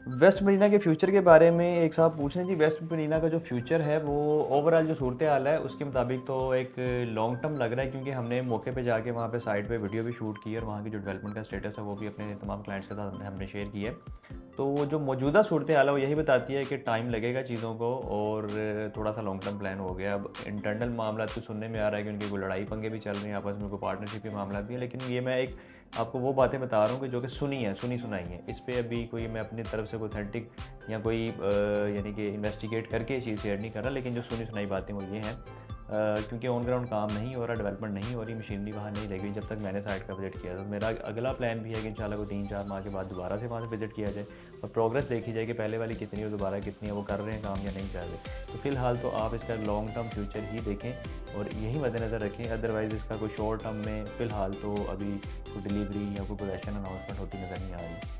Waste Marina के future के बारे में एक साहब पूछ रहे हैं जी। वेस्ट मरीना का जो फ्यूचर है वो ओवरऑल जो सूरत हाल है उसके मुताबिक तो एक लॉन्ग टर्म लग रहा है, क्योंकि हमने मौके पे जाके वहाँ पे साइट पे वीडियो भी शूट की है और वहाँ की जो डेवलपमेंट का स्टेटस है वो भी अपने तमाम क्लाइंट्स के साथ हमने शेयर किया है। तो वो जो मौजूदा सूरत हाल है वो यही बताती है कि टाइम लगेगा चीज़ों को, और थोड़ा सा लॉन्ग टर्म प्लान हो गया। अब इंटरनल मामला तो सुनने में आ रहा है कि उनकी कोई लड़ाई पंगे भी चल रहे हैं आपस में, कोई पार्टनरशिप के मामला भी है, लेकिन ये मैं एक आपको वो बातें बता रहा हूँ कि जो कि सुनी है, सुनी सुनाई है। इस पे अभी कोई मैं अपनी तरफ से कोई ऑथेंटिक या कोई यानी कि इन्वेस्टिगेट करके ये चीज़ शेयर नहीं कर रहा, लेकिन जो सुनी सुनाई बातें वो ये हैं, क्योंकि ऑन ग्राउंड काम नहीं हो रहा, डेवलपमेंट नहीं हो रही, मशीनरी वहाँ नहीं लगी जब तक मैंने साइट का विजिट किया। तो मेरा अगला प्लान भी है कि इंशाल्लाह कोई 3-4 माह के बाद दोबारा से वहाँ से विजिट किया जाए और प्रोग्रेस देखी जाए कि पहले वाली कितनी और दोबारा कितनी है, वो कर रहे हैं काम या नहीं कर रहे। तो फिलहाल तो आप इसका लॉन्ग टर्म फ्यूचर ही देखें और यही मद्देनज़र रखें, अदरवाइज़ इसका कोई शॉर्ट टर्म में फ़िलहाल तो अभी कोई डिलीवरी या कोई पोजेशन अनाउंसमेंट होती नज़र नहीं आ रही।